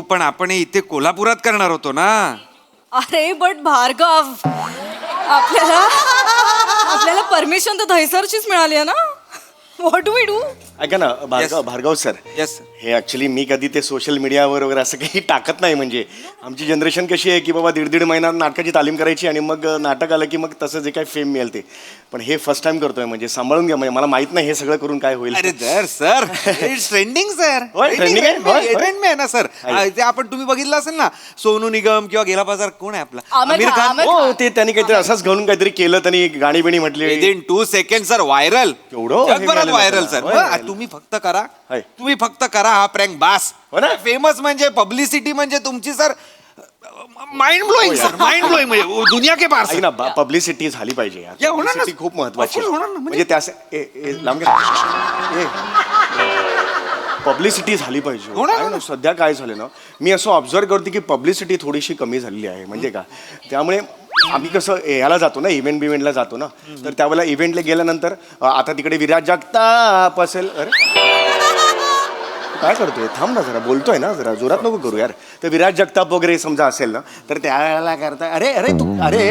पण आपण हे इथे कोल्हापुरात करणार होतो ना. अरे बट भार्गव, आपल्याला परमिशन तर दहिसरचीच मिळाली आहे ना. What do we do? ऐका ना भार्गव सर, येस हे ऍक्च्युली मी कधी ते सोशल मीडियावर वगैरे असं काही टाकत नाही. म्हणजे आमची जनरेशन कशी आहे की बाबा दीड महिना नाटकाची तालीम करायची आणि मग नाटक आलं की मग तसं जे काही फेम मिळेल ते. पण हे फर्स्ट टाइम करतोय, म्हणजे सांभाळून घ्या. म्हणजे मला माहित नाही हे सगळं करून काय होईल. अरे सर इट्स ट्रेंडिंग सर. होय, trending आहे? होय, होय. ट्रेंड आहे ना सर. ते आपण तुम्ही बघितलं असेल ना, सोनू निगम किंवा गेला बाजार कोण आहे आपला आमिर खान. हो, ते त्यांनी काहीतरी असंच घालून काहीतरी केलं, त्यांनी गाणी बिणी म्हटली. Within 2 second sir viral. केवढं जगभरात व्हायरल सर. होय, होय. तुम्ही फक्त करा, होय. तुम्ही फक्त करा हा प्रँक बास. हो ना? फेमस म्हणजे पब्लिसिटी म्हणजे तुमची sir mind blowing sir, mind blowing म्हणजे दुनिया के पार ऐक ना, पब्लिसिटी झाली पाहिजे यार. या, होणार ना. Publicity खूप महत्वाची Of course होणार ना. म्हणजे त्या लांब पब्लिसिटी झाली पाहिजे. होणार काय ना, सध्या काय झालं ना, मी असं ऑब्झर्व करते की पब्लिसिटी थोडीशी कमी झालेली आहे. म्हणजे का, त्यामुळे आम्ही कसं ह्याला जातो ना, इव्हेंटला जातो ना, तर त्यावेळेला इव्हेंटला गेल्यानंतर आता तिकडे विराज जगताप असेल. अरे काय करतोय, थांब ना जरा, बोलतोय ना, जरा जोरात नको करू यार. तर विराज जगताप वगैरे समजा असेल ना, तर त्यावेळेला करताय अरे तू अरे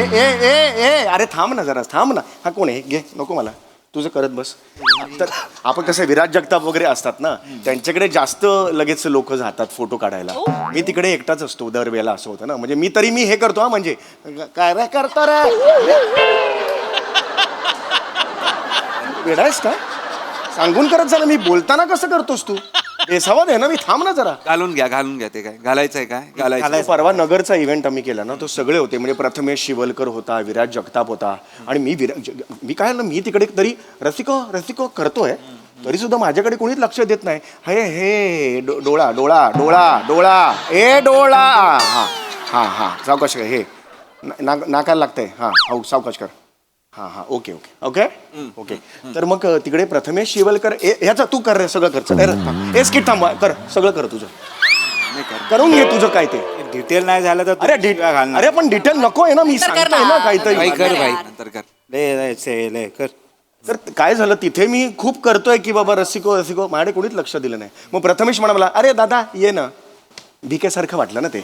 अरे थांब ना जरा, थांब ना. हा कोण आहे, घे, नको मला, तुझं करत बस. तर आपण कसं विराज जगताप वगैरे असतात ना, त्यांच्याकडे जास्त लगेच लोक जातात फोटो काढायला. मी तिकडे एकटाच असतो दरवेळेला, असं होतं ना. म्हणजे मी हे करतो हा, म्हणजे काय रे करतो रे, वेडायस काय सांगून करत झालं. मी बोलताना कसं करतोस तू, बेसावत आहे ना मी, थांब ना जरा. घालून घ्या ते काय घालायचंय, काय घालायचं. परवा नगरचा इव्हेंट आम्ही केला ना, तो सगळे होते. म्हणजे प्रथमेश शिवलकर होता, विराज जगताप होता, आणि मी काय ना, मी तिकडे तरी रसिको करतोय, तरी सुद्धा माझ्याकडे कोणीच लक्ष देत नाही. हे डोळा डोळा डोळा डोळा ए डोळा, हा सावकाश कर, हे नाकाला लागतंय, हा सावकाश कर, हा ओके. तर मग तिकडे प्रथमेश शिवलकर, ह्याचा तू कर रे, सगळं कर. स्किट थांबवा, कर सगळं, कर तुझं, करून घे तुझं काय ते. डिटेल नाही झालं तर अरे पण डिटेल नको आहे ना, मी सांगतोय ना काहीतरी. भाई कर भाई, नंतर कर. तर काय झालं, तिथे मी खूप करतोय की बाबा रसिको माझ्याकडे कोणीच लक्ष दिलं नाही. मग प्रथमेश म्हणा, अरे दादा ये ना, भिकेसारखं वाटलं ना ते,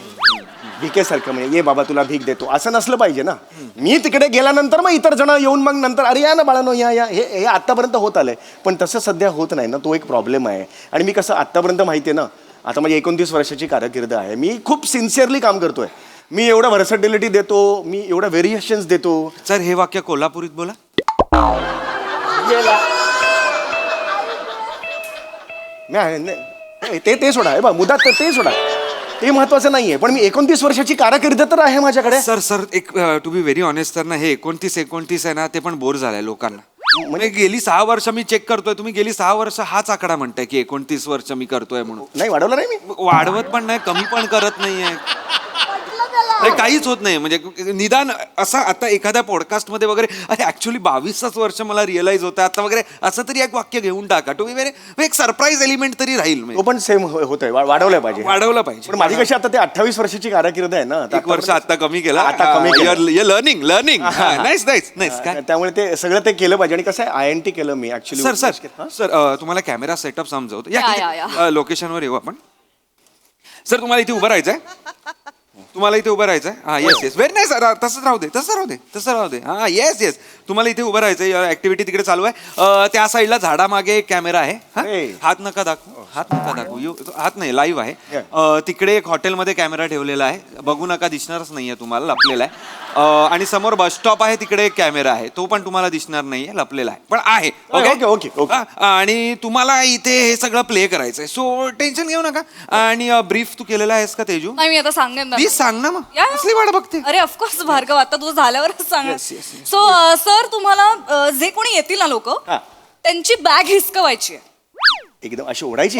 भिकेसारखं, म्हणजे ये बाबा तुला भीक देतो, असं नसलं पाहिजे ना. मी तिकडे गेल्यानंतर मग इतर जण येऊन मग नंतर अरे या ना बाळानो या, हे आत्तापर्यंत होत आलंय. पण तसं सध्या होत नाही ना, तो एक प्रॉब्लेम आहे. आणि मी कसं आत्तापर्यंत माहिती आहे ना, आता माझी 29 वर्षाची कारकीर्द आहे, मी खूप सिन्सिअरली काम करतोय. मी एवढं व्हर्सॅटिलिटी देतो, मी एवढं व्हेरिएशन्स देतो. सर हे वाक्य कोल्हापुरीत बोला. ते सोडा, बा मुद्दा ते सोडा, ते महत्वाचं नाहीये. पण मी 29 वर्षाची कारकीर्द तर आहे माझ्याकडे. सर एक टू बी व्हेरी ऑनेस्ट तर ना, हे 29 आहे ना, ते पण बोर झालंय लोकांना. म्हणजे गेली 6 वर्ष मी चेक करतोय, तुम्ही गेली 6 वर्ष हाच आकडा म्हणताय की 29 वर्ष मी करतोय म्हणून. नाही वाढवलं नाही मी, वाढवत पण नाही, कमी पण करत नाहीये, काहीच होत नाही. म्हणजे निदान असं आता एखाद्या पॉडकास्ट मध्ये वगैरे, अरे ऍक्च्युली 22च वर्ष मला रिअलाइज होतं आता वगैरे, असं तरी एक वाक्य घेऊन टाका. टू बी व्हेरी, एक सरप्राईज एलिमेंट तरी राहील. तो पण सेम होतोय, वाढवलं पाहिजे. पण माझी कशी आता ते 28 वर्षाची कारकीर्द आहे ना, 1 वर्ष आता कमी केला, आता कमी केलं. लर्निंग नाईस काय. त्यामुळे ते सगळं ते केलं पाहिजे. आणि कसं आहे, INT केलं मी ऍक्च्युली. सर तुम्हाला कॅमेरा सेटअप समजवतो या, लोकेशनवर येऊ आपण. सर तुम्हाला इथे उभं राहायचंय, हा येस व्हेरी नाईस. तसंच राहू दे हा येस. तुम्हाला इथे उभं राहायचंय, ऍक्टिव्हिटी तिकडे चालू आहे. त्या साईडला झाडामागे एक कॅमेरा आहे. हात नका दाखवू, हात नाही, लाईव्ह आहे. तिकडे एक हॉटेलमध्ये कॅमेरा ठेवलेला आहे, बघू नका, दिसणारच नाहीये तुम्हाला, लपलेला आहे. आणि समोर बस स्टॉप आहे, तिकडे एक कॅमेरा आहे, तो पण तुम्हाला दिसणार नाहीये, लपलेला आहे, पण आहे. ओके. आणि तुम्हाला इथे हे सगळं प्ले करायचंय, सो टेन्शन घेऊ नका. आणि ब्रीफ तू केलेला आहेस का तेजू? नाही, मी आता सांगेन ना. प्लीज सांग ना, मग कसली वाट बघते. अरे ऑफकोर्स भार्गव, आता तुझं झाल्यावरच सांग. सो सर, तुम्हाला जे कोणी येतील ना लोक, त्यांची बॅग हिसकवायची आहे, एकदम अशी ओढायची.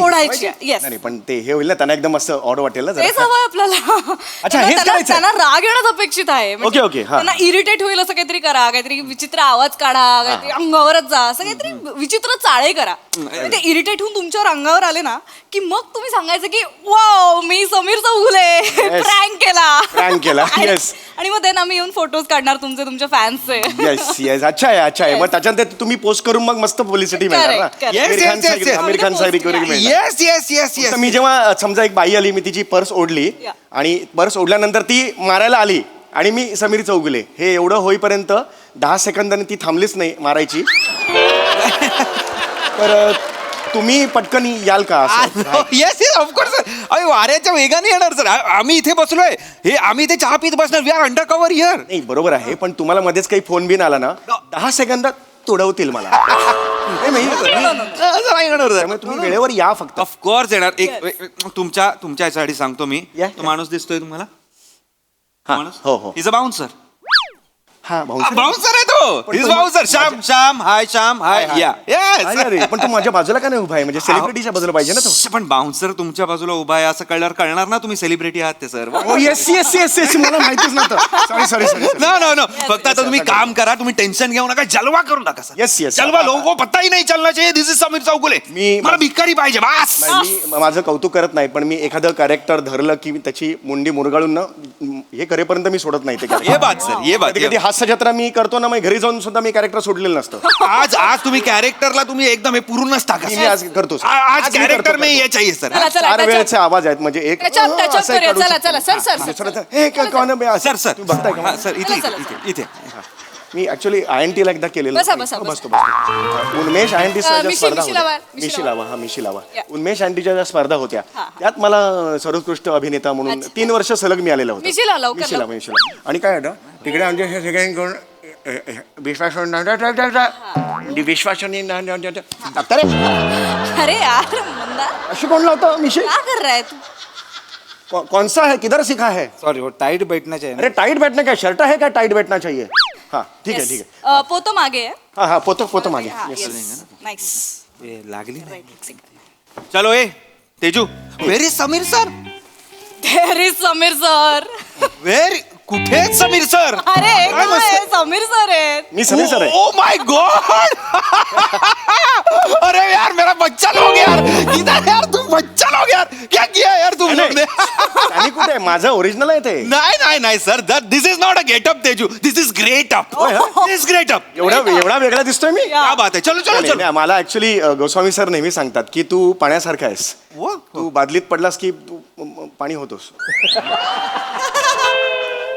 येस. नाही पण ते हे होईल ना, त्यांना एकदम असं ऑड वाटेल ना. तेच हवं आपल्याला. अच्छा, हेच करायचं. त्यांना राग येणं अपेक्षित आहे. ओके. त्यांना इरिटेट होईल असं काहीतरी करा, काहीतरी विचित्र आवाज काढा, काहीतरी अंगावरच जा, असं काहीतरी विचित्र चाळे करा. ते इरिटेट होऊन तुमच्यावर अंगावर आले ना, की मग तुम्ही सांगायचं की वाव, मी समीर चौगुले प्रँक केला. येस. आणि मग त्यांना आम्ही येऊन फोटोज काढणार तुमच्या फॅन्सचे. येस. अच्छा आहे. मग त्याच्यानंतर तुम्ही पोस्ट करून मग मस्त पब्लिसिटी मिळणार ना. आमिर खान लोकांचा रिकव्हरी मिळणार. येस येस येस येस तर मी जेव्हा समजा एक बाई आली, मी तिची पर्स ओढली Yeah. आणि पर्स ओढल्यानंतर ती मारायला आली आणि मी समीर चौगुले हे एवढं होईपर्यंत 10 सेकंदांनी ती थांबलीच नाही मारायची. तर तुम्ही पटकन याल का असं? येस येस ऑफकोर्स अरे वाऱ्याच्या वेगाने येणार सर. आम्ही इथे बसलोय, हे आम्ही इथे चहा पीत बसणार. We are under cover here. नाही बरोबर आहे, पण तुम्हाला मध्येच काही फोन बिन आला ना 10 सेकंदात तोडवतील मला. नाही, नाही, असं नाही येणार सर. त्यामुळे तुम्ही वेळेवर या फक्त. ऑफकोर्स येणार. तुमच्या याच्यासाठी सांगतो मी. या. तो माणूस दिसतोय तुम्हाला? हा, माणूस हो हो इज अ बाउन्सर. हा भाऊ बाउन्सर आहे तो. पण इज तो- बाउन्सर. श्याम हाय श्याम हाय हाय. या येस. अरे पण तू माझ्या बाजूला का नाही उभा आहे? म्हणजे सेलिब्रिटीच्या बाजूला पाहिजे ना तो. पण बाउन्सर तुमच्या बाजूला उभा आहे असं कळल्यावर कळणार ना तुम्ही सेलिब्रिटी आहात ते सर. हो येस येस येस येस मला माहितीच नव्हतं. Sorry sorry sorry. No no no फक्त आता तुम्ही काम करा, तुम्ही टेन्शन घेऊ नका, जलवा करू नका सर. Yes, yes. जलवा लोगों को पता ही नहीं चलना चाहिए दिस इज समीर चौगुले. मला भिकारी पाहिजे बस. मी माझं कौतुक करत नाही, पण मी एखादं कॅरेक्टर धरलं की त्याची मुंडी मुरगाळून ना हे करेपर्यंत मी सोडत नाही ते character. ये बात सर ये बात. कधी कधी हास्य जत्रा मी करतो ना, मग घरी जाऊन सुद्धा मी कॅरेक्टर सोडलेलं नसतं. आज तुम्ही कॅरेक्टरला तुम्ही एकदम हे पूर्णच टाका मी सर. आज करतो सर. आज मी कॅरेक्टर करतो, में करतो. ये चाहिए सर. चला, चला, 4 त्याच्यात- वेळेचे आवाज आहेत म्हणजे एक त्याच्यात- त्याच्यात असंही करूया. काढू चला, शकतो. चला, सर, सर, हा, सर. दुसरं तर- हे काय कोण आहे? सर सर तू बघताय का? सर इथे चला, चला, इथे मी ऍक्च्युली INT ला एकदा केलेलं. बसा, बसा, हो, बसा. बसतो. उन्मेष INT मिशी- स्पर्धा मिशी लावा, होत्या. मिशी मिशी लावा हा मिशी लावा. या. उन्मेष INTच्या ज्या स्पर्धा होत्या हा. त्यात मला सर्वोत्कृष्ट अभिनेता म्हणून अच्छा. 3 वर्ष सलग मिळालेलं होतं. मिशीला लवकर, मिशीला लवकर. मिशीला. आणि काय होतं तिकडे आमच्या हे सगळ्यांकडून विश्वास डॉक्टर अरे यार मंदा अशी कोण लावतं मिशी? क्या कर रहा है तू? कौन सा है, किधर सीखा है? सॉरी वो टाइट बैठना चाहिए अरे टाइट बैठना क्या शर्ट है क्या टाइट बैठना चाहिए? हाँ ठीक है Yes. ठीक है. पोतो मागे आहे. हाँ हाँ पोतो मागे. हा, Yes. yes. Nice. ये लागली ना. Right. चलो ए Teju where is Sameer sir. There is Sameer sir. Where कुठे आहेत समीर सर? अरे काय काय मस्त. समीर सर आहेत. मी समीर सर आहे. Oh my God. अरे यार मेरा बच्चा लोग यार इधर यार तू बच्चा लोग यार क्या किया यार तुम लोग ने? त्यांनी कुठे माझं ओरिजिनल आहे ते. नाही sir this is not a getup Teju this is great up. This great up. एवढा वेगळा दिसतोय मी. क्या बात है. चलो चलो नाही, चलो. नाही, मला ऍक्च्युली गोस्वामी सर नेहमी सांगतात की तू पाण्यासारखा आहेस. वो? तू बादलीत पडलास की तू पाणी होतोस.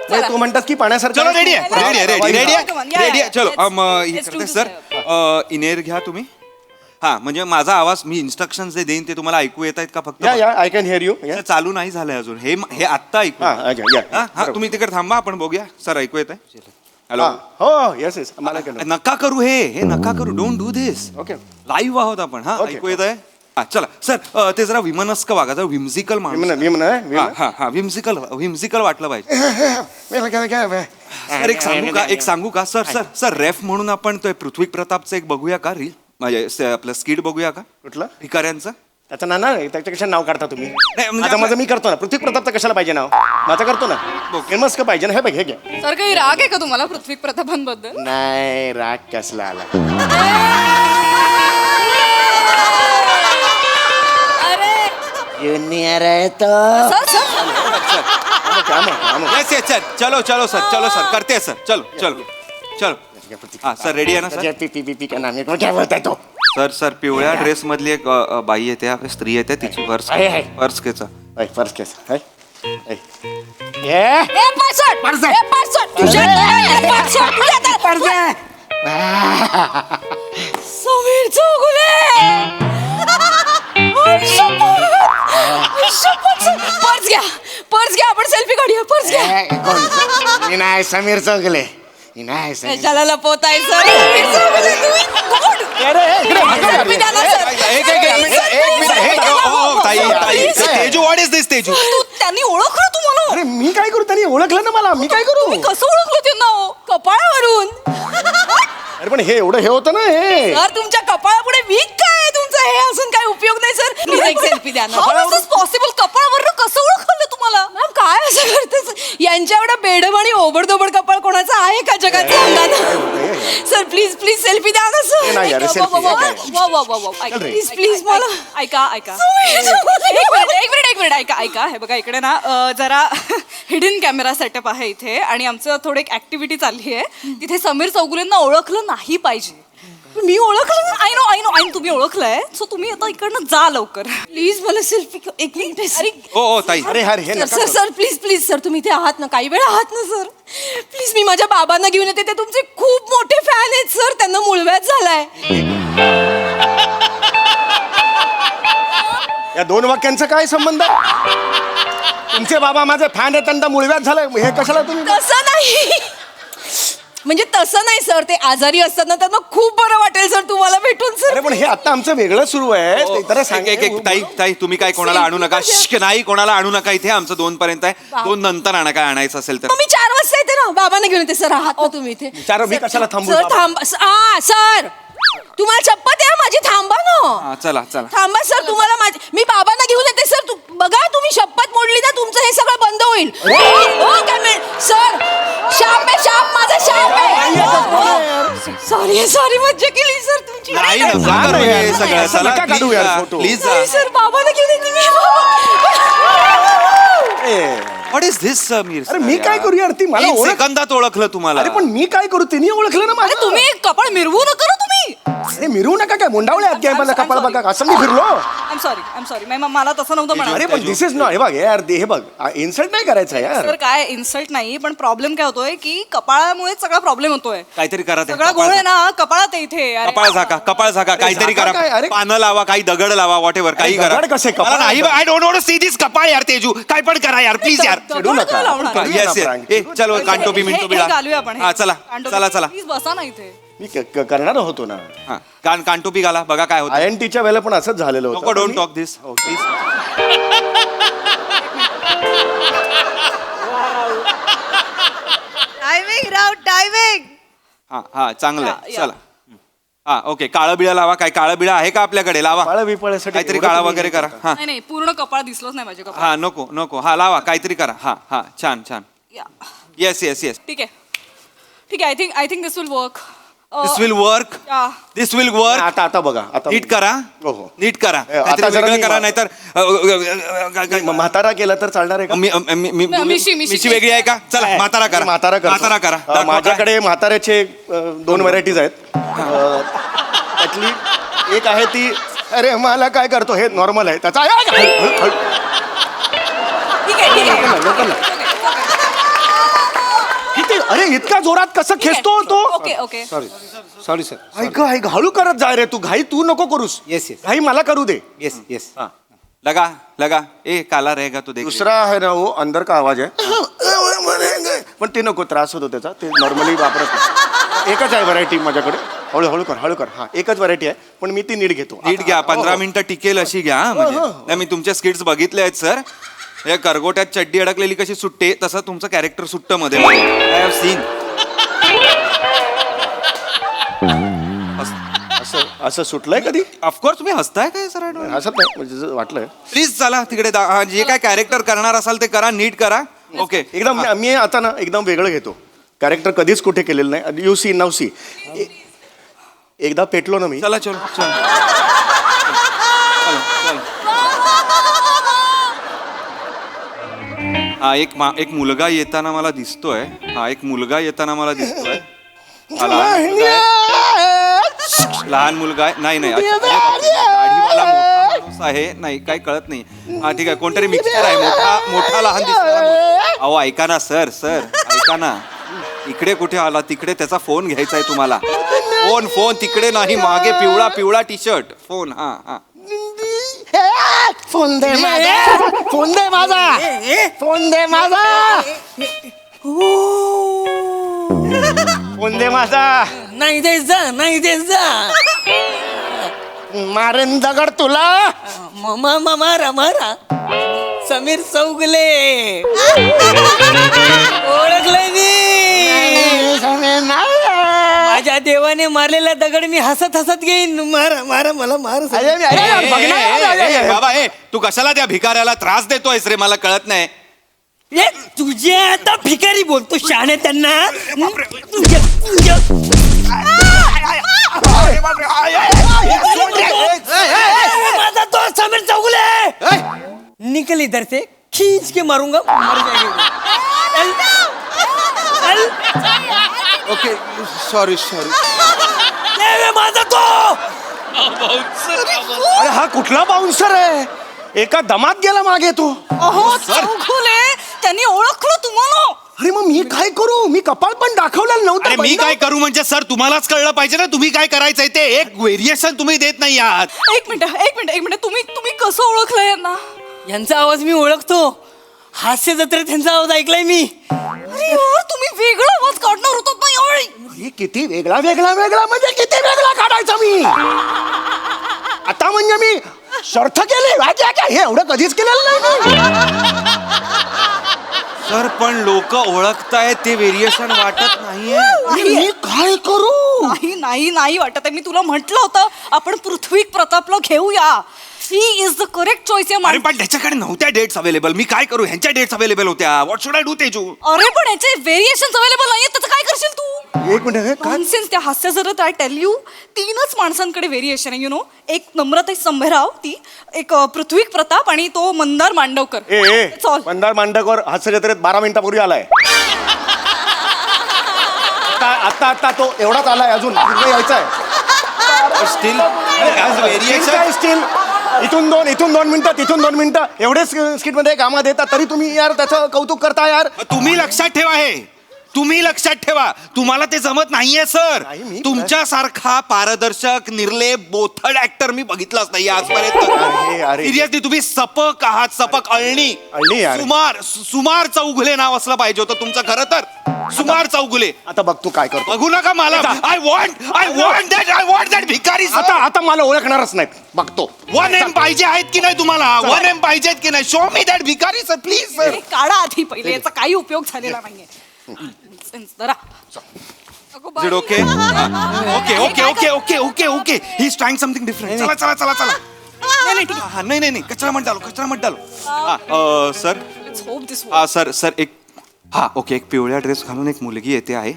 नाही, तू म्हणतात की पाण्यासारखं चलो आहेस, रेडी तू- आहे रेडी आहे रेडी हवाई- रेडी Come on, yeah, आहे रेडी आहे yeah. चलो Let's- हे let's do करते this सर इनेर घ्या तुम्ही. हा म्हणजे माझा आवाज मी इन्स्ट्रक्शन जे देईन ते तुम्हाला ऐकू येत आहेत का फक्त? या आय कॅन हिअर यू. ते चालू नाही झालंय अजून हे आत्ता ऐकू. हा अच्छा, या. हा तुम्ही तिकडे थांबा आपण बघूया सर ऐकू येत आहे. हॅलो हा, हो येस येस मला केलं. नका करू हे नका करू. Don't do this. Okay live आहोत आपण. हा Okay. ऐकू येत आहे. हा चला सर ते जरा विमनस्क वागा जरा विम्झिकल माणूस. विमन हा विम्झिकल वाटलं पाहिजे. सर एक सांगू का सर सर सर रेफ म्हणून आपण तो पृथ्वी प्रतापचं एक बघूया का रील म्हणजे आपलं स्किट बघूया का कुठलं? भिकाऱ्यांचं. त्याचं ना त्याच्या कशा नाव काढता तुम्ही? म्हणजे माझं माझं मी करतो ना. पृथ्वी प्रतापचं कशाला पाहिजे नाव? माझं करतो ना. फेमस का पाहिजे ना. हे बघ हे घ्या. सर काही राग आहे का तुम्हाला पृथ्वी प्रतापांबद्दल? नाही राग कसला आला. अरे ज्युनियर आहे तो. सर सर काम येस येस चलो सर करते सर चलो हा सर रेडी आहे ना सर? पी का नाम है? क्या बोलताय तो? सर पिवळ्या ड्रेस मधली एक बाई येते स्त्री येते तिची पर्स आहे. पर्स केचा. फर्स्ट केस ए पार्सल ए पार्सल समीर चौगुले. पर्स घ्या आपण सेल्फी काढूया. पर्स घ्या. मी नाही समीर चौगले. मी नाही समीर. कशाला लपवताय सर? समीर चौगुले तुम्ही कोण? सेल्फी द्या ना, सर. एक मिनिट ताई तेजू व्हॉट इज दिस तेजू? त्यांनी ओळखलं तुम्हाला? अरे मी काय करू? त्यांनी ओळखलं ना मला. मी काय करू? तुम्ही कसं ओळखलं त्यांना हो? कपाळावरून. अरे पण हे एवढं हे होतं ना हे. सर तुमच्या कपाळापुढे वीक काय आहे तुमचं? हे असून काय उपयोग नाही सर. प्लीज एक सेल्फी द्या ना. पॉसिबल कपाळावरून कसं ओळखलं तुम्हाला? मॅम काय असं करतेस? यांच्या एवढा बेडम आणि ओबडधोबड कपाळ कोणाचं आहे का जगात? सांगा ना सर. प्लीज प्लीज सेल्फी द्या ना सर. नाही, अरे, selfie ऐका प्लीज प्लीज मला ऐका एक मिनिट ऐका हे बघा इकडे ना जरा हिडन कॅमेरा सेटअप आहे इथे आणि आमचं थोडं एक ऍक्टिव्हिटी चालली आहे. तिथे समीर चौगुलेंना ओळखलं नाही पाहिजे. मी ओळखलं. आय नो तुम्ही ओळखलंय. सो तुम्ही आता इकडनं जा लवकर. प्लीज मला सेल्फी एक मिनिट अरे हो ताई. अरे यार हे नका सर करू. सर प्लीज प्लीज सर तुम्ही इथे आहात ना काही वेळ आहात ना सर प्लीज मी माझ्या बाबांना घेऊन येते ते तुमचे खूप मोठे फॅन आहेत सर त्यांना मुळव्याध झालाय या दोन वाक्यांचा काय संबंध तुमचे बाबा माझे फॅन आहेत त्यांना मुळव्याध झालंय हे कशाला तुम्ही तसं नाही म्हणजे तसं नाही सर ते आजारी असतात ना त्यांना खूप बरं वाटेल सर तुम्हाला भेटून सर अरे पण हे आता आमचं वेगळं सुरू आहे ते तर सांग ताई तुम्ही काय कोणाला आणू नका. श्श्क, नाही कोणाला आणू नका इथे. आमचं 2 पर्यंत आहे. 2 नंतर आणा काय आणायचं असेल तर. मग मी 4 वाजता येते ना बाबांना घेऊन येते सर आहात ना तुम्ही इथे विचारा मी कशाला थांबू सर थांबा सर तुम्हाला शपथ आहे माझी थांबा ना हा, चला चला. थांबा सर तुम्हाला मी बाबांना घेऊन येते सर बघा तुम्ही शपथ मोडली ना तुमचं हे सगळं बंद होईल हो सर शाप आहे शाप माझा शाप आहे सॉरी मज्जा केली सर तुमची नाही जा नका ना करू हे यार. सगळं. असं चला नका काढू यार photo. प्लीज जा. नाही, सर बाबांना घेऊन येते me what is this Sameer? अरे मी काय करू यार ती मला 3 ओळख सेकंदात ओळखलं तुम्हाला. अरे पण मी काय करू तिने ओळखलं ना अरे मला तुम्ही कपाळ मिरवू नका ना तुम्ही. अरे मिरू नका काय मुंडावळे आहेत काय मला I'm कपाळ sorry. बघा असं मी फिरलो आय एम सॉरी मला तसं नव्हतं अरे म्हणाल. पण दिस इज नॉट हे बघ यार हे बघ इन्सल्ट नाही करायचं यार सर काय इन्सल्ट नाही पण प्रॉब्लेम काय होतोय की कपाळामुळे सगळा प्रॉब्लेम होतोय. काहीतरी करा ते. सगळा गोळ आहे ना कपाळात आहे इथे. अरे कपाळ झाका काहीतरी झाका काय? करा. अरे. पानं लावा काही दगड लावा वॉट एव्हर काही करा. दगड कसे? कपाळ? मला नाही I don't want to see this कपाळ यार तेजू. काय पण करा यार प्लीज यार. चिडू दगड नका. का लावणार? करूया ना येस prank. ए चलो कांटोपी हे- मिंटो हे बिळा. घालूया आपण हा चला चला प्लीज बसा ना इथे. मी करणार होतो ना हा कांटोपी घाला बघा काय होतं. INTच्या वेळेला पण असंच झालेलं नको होतं don't talk this please. Timing हा चांगलं या, आहे या. चला. हा ओके काळं बिळा लावा काय काळं बिळा आहे का आपल्याकडे लावा. काळं बिळासाठी काहीतरी एवढं काळा तुम्ही वगैरे करा. हा नाही कपूर्ण कपाळ दिसलंच नाही माझे कपाळ. हा नको हा लावा काहीतरी करा. हा छान या. येस ठीक आहे I think this will work. This will work. This will work. आता बघा आता नीट करा. हो, हो. नीट करा. आता काहीतरी जरा वेगळं मी- करा नाहीतर म्हातारा केला तर चालणार आहे का मिशी. मिशी वेगळी आहे का चला म्हातारा करा. म्हातारा करतो. म्हातारा करा. दाखवा काय. माझ्याकडे म्हाताऱ्याचे 2 व्हरायटीज आहेत त्यातली एक आहे ती अरे मला काय करतो हे नॉर्मल आहे त्याचा ठीक आहे लोकल किती अरे इतका जोरात कसं खेचतो तो ओके सॉरी सर ऐक हळू करत जाय रे तू घाई तू नको करूस Yes. घाई मला करू दे येस लगा ए काला रहेगा तो देख. दुसरा आहे ना वो अंदर का आवाज आहे पण ते नको त्रास होतो त्याचा ते नॉर्मली वापरत नाही. एकच आहे व्हरायटी माझ्याकडे हळू कर हा एकच व्हरायटी आहे पण मी ती नीट घेतो नीट घ्या 15 हो. मिनिटं टिकेल अशी घ्या हा, म्हणजे नाही, मी तुमच्या स्किट्स बघितले आहेत सर. या करगोट्यात चड्डी अडकलेली कशी सुटते तसं तुमचं कॅरेक्टर सुट्ट मध्ये आय हॅव सीन. असं सुटलंय कधी ऑफकोर्स तुम्ही हसताय काय सर. हसत नाही म्हणजे जसं वाटलंय प्लीज चला तिकडे हा, जे काय कॅरेक्टर करणार असाल ते करा नीट करा. ओके एकदम मी आता ना एकदम वेगळं घेतो कॅरेक्टर कधीच कुठे केलेलं नाही यू सी नाव सी एकदा पेटलो ना मी चला चलो चल. हा एक मुलगा येताना मला दिसतोय. लहान मुलगा आहे नाही दाढीवाला मोठा माणूस आहे नाही काय कळत नाही. हा ठीक आहे कोणतरी मिक्सर आहे मोठा लहान दिसतो. अहो ऐका ना सर ऐका ना इकडे कुठे आला तिकडे त्याचा फोन घ्यायचा आहे तुम्हाला. फोन तिकडे नाही मागे पिवळा टी शर्ट फोन. हा फोन दे माझा नाही द्यायचा मारेन दगड तुला मारा समीर चौगले ओळखलंय मी माझ्या देवाने मारलेला दगड मी हसत घेईन. मारा मला मार बाबा तू कशाला त्या भिकाऱ्याला त्रास देतोयस रे मला कळत नाही. तुझे आता भिकारी बोलतो शहाणे त्यांना माझा तो समीर चौगले निकल इधर से खींच के मारूंगा मर जाएगी. ओके सॉरी माझा तो अरे हा कुठला बाउन्सर आहे एका दमात गेला मागे तो. अहो चौगुले त्यांनी ओळखलं तुम्हाला. अरे मग मी काय करू मी कपाळ पण दाखवलेलं नव्हतं. अरे मी बंद. काय करू म्हणजे सर तुम्हालाच कळलं पाहिजे ना तुम्ही काय करायचंय ते एक व्हेरिएशन तुम्ही देत नाही आहात. एक मिनिट तुम्ही कसं ओळखलं यांना? यांचा आवाज मी ओळखतो. हास्य जत्रेत त्यांचा आवाज ऐकलाय मी. अरे यार तुम्ही वेगळा आवाज काढणार होतात ना यावेळी. हे किती वेगळा म्हणजे किती वेगळा काढायचा मी. आता म्हणजे मी शर्थ केली हे एवढं कधीच केलेलं नाही. सर पण लोक ओळखतायत ते व्हेरिएशन वाटत नाहीये. मी काय करू. नाही वाटत आहे. मी तुला म्हटलं होतं आपण पृथ्वी प्रतापला घेऊया. He is the correct choice या अरे पण त्याच्याकडे नव्हत्या डेट्स अवेलेबल. मी काय करू ह्यांच्या डेट्स अवेलेबल होत्या. What should I do Teju. अरे पण याचे व्हेरिएशन अवेलेबल नाहीये त्याचं काय करशील तू? एक मिनिट हे काय नॉनसेन्स. त्या हास्य जरत आय टेल यू 3च माणसांकडे व्हेरिएशन आहे. यु नो एक नम्रता संभराव ती एक पृथ्वी प्रताप आणि तो मंदार मांडवकर. That's all. मंदार मांडकर हास्य जत्रेत 12 मिनिटापूर्वी आलाय. आता तो एवढाच आलाय अजून पुढे यायचा आहे. स्टील काय स्टील इथून 2 मिनिटं तिथून 2 मिनिटं एवढेच स्किट मध्ये कामात येतात तरी तुम्ही यार त्याचं कौतुक करता यार. तुम्ही लक्षात ठेवा हे तुम्ही लक्षात ठेवा तुम्हाला ते जमत नाहीये सर. नाही, मी- तुमच्यासारखा पारदर्शक निर्लेप बोथड ऍक्टर मी बघितलाच नाही अरे. आजपर्यंत. सिरियसली तुम्ही सपक आहात. सपक अळणी यार. सुमार चौगुले नाव असलं पाहिजे होतं तुमचं खरं तर. सुमार चौगुले. आता बघ तू काय करतो. बघू नका मला. आय वॉन्ट दॅट भिकारी आता मला ओळखणारच नाही बघतो. 1 M पाहिजे आहेत की नाही तुम्हाला. 1 M पाहिजे आहेत की नाही. शो मी दॅट भिकारी सर प्लीज सर. हे काढा आधी पहिले. याचा काही उपयोग झालेला नाहीये. जरा Is it okay? Okay. He's trying something different. चला. नाही. कचरा मत डालो. Sir. Let's hope this works. Sir एक पिवळ्या ड्रेस घालून एक मुलगी येते आहे.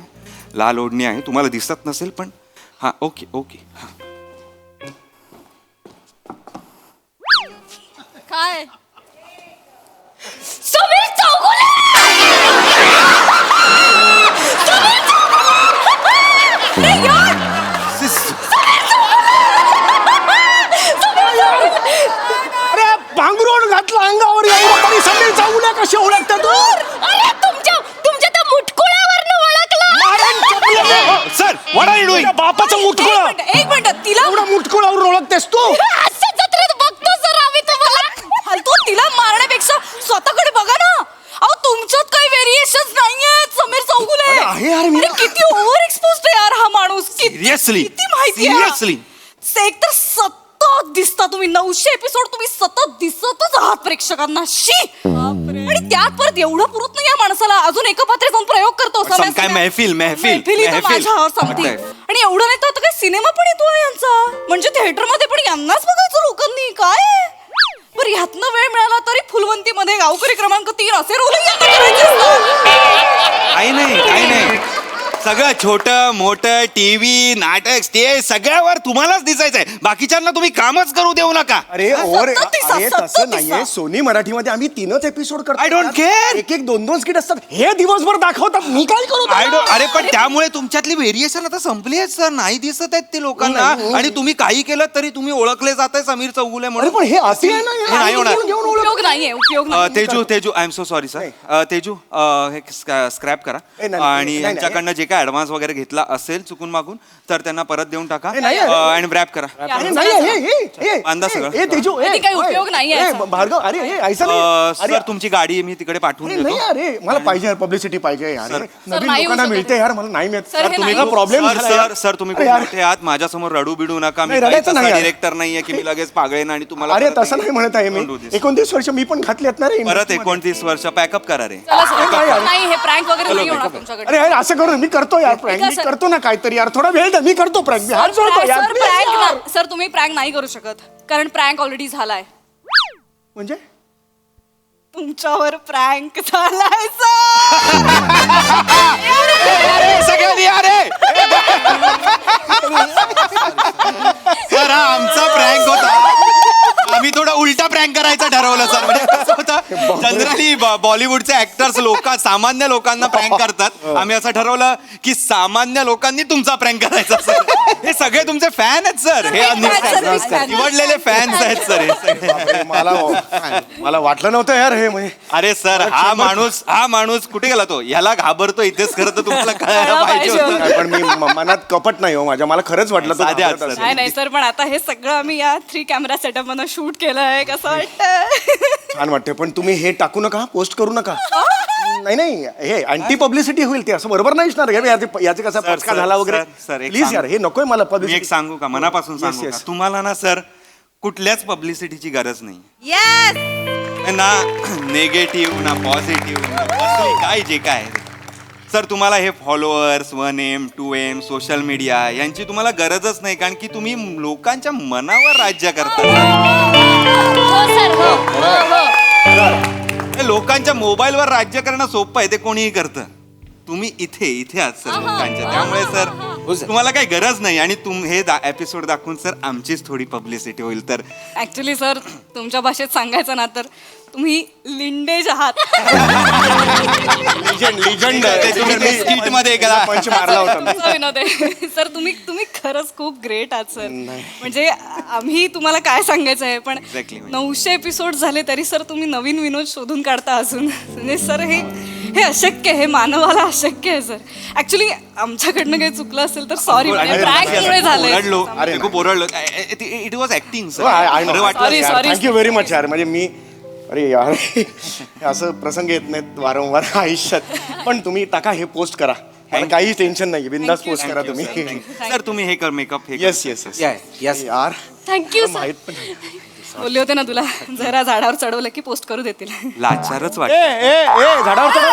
लाल ओढणी आहे. तुम्हाला दिसत नसेल पण ओके. काय समीर चौगुले. अरे पांघरुण घातला अंगावर एवढं तरी समीर चौगुले कशी ओळखता तू. अरे तुमच्या त्या मुटकुळ्यावरनं ओळखलं. Sir what are you doing. बापाचं मुटकुळ एक मिनिट तिला एवढं मुटकुळावरून ओळखतेस तू. हास्य जत्रेत बघतो सर आम्ही तुम्हाला. फालतू तिला मारण्यापेक्षा स्वतःकडे बघा ना. अहो तुमच्यात काही व्हेरिएशन्स नाहीयेत समीर चौगुले. अरे आहे यार मी. अरे किती ओव्हर एक्सपोज्ड आहे यार हा माणूस. Seriously? किती माहिती Seriously? एक तर सतत दिसता तुम्ही. 900 एपिसोड तुम्ही सतत दिसतच आहात प्रेक्षकांना. शी. आणि त्यात परत एवढं पुरत नाही या माणसाला. अजून एका पात्रे जाऊन प्रयोग करतो. Some काय महफिल. माझ्यावर सांगते. आणि एवढं नाही तर आता काय सिनेमा पण येतोय यांचा. म्हणजे थिएटर मध्ये पण यांनाच बघायचं लोकांनी. काय बरं ह्यातनं वेळ मिळाला तरी फुलवंती मध्ये गावकरी क्रमांक 3 असे रोल काही नाही. सगळं छोटं मोठं टीव्ही नाटक स्टेज सगळ्यावर तुम्हालाच दिसायचंय. बाकीच्यांना तुम्ही कामच करू देऊ नका. अरे सतत दिसा, अरे सतत तसं दिसा. नाहीये. सोनी मराठीमध्ये आम्ही 3च एपिसोड करतो. I don't care. एक 2 स्किट असतात. हे दिवसभर दाखवतात. मी काय करू त्याला? अरे पण त्यामुळे तुमच्यातली व्हेरिएशन आता संपली आहेत सर. नाही दिसत आहेत ते लोकांना. आणि तुम्ही काही केलं तरी तुम्ही ओळखले जाताय समीर चौगुले अरे म्हणून. पण हे असे आहे ना हे नाही होणार. घेऊन ओळख. उपयोग नाही. Teju I am so sorry sir. Teju हे स्क्रॅप करा ए, नाही, आणि नाही, यांच्याकडनं जे काय ऍडव्हान्स वगैरे घेतला असेल चुकून मागून तर त्यांना परत देऊन टाका. ए, नाही, आणि रॅप करा. अरे नाही हे अंदाज सगळं. ए तेजू ते काही उपयोग नाहीये याचा. भार्गव अरे हे ऐसा नाही. सर अरे तुमची गाडी मी तिकडे पाठवून अरे नाही देतो. अरे मला पाहिजे यार पब्लिसिटी पाहिजे यार. सर, नवीन नाही लोकांना होऊ शकत. मिळते यार मला नाही मिळत. सर, हे तुम्ही नाही का प्रॉब्लेम सर तुम्ही खूप मोठे आहात. माझ्यासमोर रडू बिडू नका. मी नाही, रडायचं नाही यार. डिरेक्टर नाहीये की मी लगेच पागळेन आणि तुम्हाला अरे परत तसं नाही म्हणत आहे मी. Don't do this. 29 वर्ष मी पण घातली आहेत ना रे. परत 29 वर्ष पॅकअप करा रे. चला सर. काय यार? नाही हे प्रँक वगैरे नाही होणार तुमच्याकडे. अरे यार असं करू मी करतो यार प्रँक. मी सर. करतो ना काहीतरी यार. थोडा वेळ द्या. मी करतो प्रँक. मी हात जोडतो यार सर please यार. प्रँक सर तुम्ही प्रँक नाही करू शकत कारण प्रँक ऑलरेडी झालाय. म्हणजे तुमच्यावर प्रँक झालाय सर. सगळ्यांनी अरे सर हा आमचा प्रँक होता. आम्ही थोडा उलटा प्रँक करायचा ठरवलं सर. म्हणजे कसं होतं जनरली बॉलिवूडचे ऍक्टर्स सामान्य लोकांना प्रँक करतात. आम्ही असं ठरवलं की सामान्य लोकांनी तुमचा प्रँक करायचा सर. हे सगळे तुमचे फॅन आहेत सर. हे निवडलेले फॅन्स आहेत सर हे सगळे. मला वाटलं नव्हतं यार हे म्हणजे अरे सर हा माणूस कुठे गेला तो? ह्याला घाबरतो इथेच. खरं तर तुम्हाला कळायला पाहिजे होतं. काय, पण मी मनात कपट नाही हो माझ्या. मला खरंच वाटलं तो साधे घाबरत आहात, असेल. नाही नाही सर, पण आता हे सगळं आम्ही या 3 कॅमेरा सेटअप मधून शूट केलंय. कसं वाटतं? छान वाटते, पण तुम्ही हे टाकू नका, पोस्ट करू नका. नाही हे अँटी पब्लिसिटी होईल. ते असं बरोबर नाही असणार. याचे कसा सर, पचका सर, झाला वगैरे. सर, एक प्लीज सांग. यार हे नकोय मला मी एक पब्लिसिटी. सांगू का? मनापासून Yes, सांगू का? yes. तुम्हाला ना सर कुठल्याच पब्लिसिटीची गरज नाही. येस. ना नेगेटिव्ह ना पॉझिटिव्ह ना कसली काय जे काय आहे. सर तुम्हाला हे followers 1M 2M social media यांची तुम्हाला गरजच नाही. कारण की तुम्ही लोकांच्या मनावर राज्य करता. हे लोकांच्या मोबाईलवर राज्य करणं सोपं आहे. ते कोणीही करतं. तुम्ही इथे आहात सर लोकांच्या. त्यामुळे सर तुम्हाला काही गरज नाही. आणि हे एपिसोड दाखवून सर आमचीच थोडी पब्लिसिटी होईल. तर ऍक्च्युली सर तुमच्या भाषेत सांगायचं ना तर तुम्ही लिंडेज आहात. लिजंड ते तुम्ही ते skit मध्ये करा. पंच मारला होता मी. असं विनोद आहे. सर तुम्ही खरंच खूप ग्रेट आहात सर. म्हणजे आम्ही तुम्हाला काय सांगायचं आहे, पण Exactly. 900 एपिसोड झाले तरी सर तुम्ही नवीन विनोद शोधून काढता अजून. म्हणजे सर हे अशक्य आहे. हे मानवाला अशक्य आहे सर. ऍक्च्युली आमच्याकडनं काही चुकलं असेल तर सॉरी. प्रँकमुळे झालंय. ओरडलो. अरे मी खूप ओरडलो. It was acting sir. Sorry, sorry. Thank you very much यार. म्हणजे मी अरे यार असं प्रसंग येत नाहीत वारंवार आयुष्यात. पण तुम्ही टाका, हे पोस्ट करा. मला काही टेन्शन नाही. बिंदास पोस्ट करा तुम्ही. सर तुम्ही हे कर मेकअप हे कर. येस येस येस यार थँक्यू सर. माहित पण बोलले होते ना तुला, जरा झाडावर चढवलं की पोस्ट करू देतील. लाचारच वाटत. ए झाडावर चढ.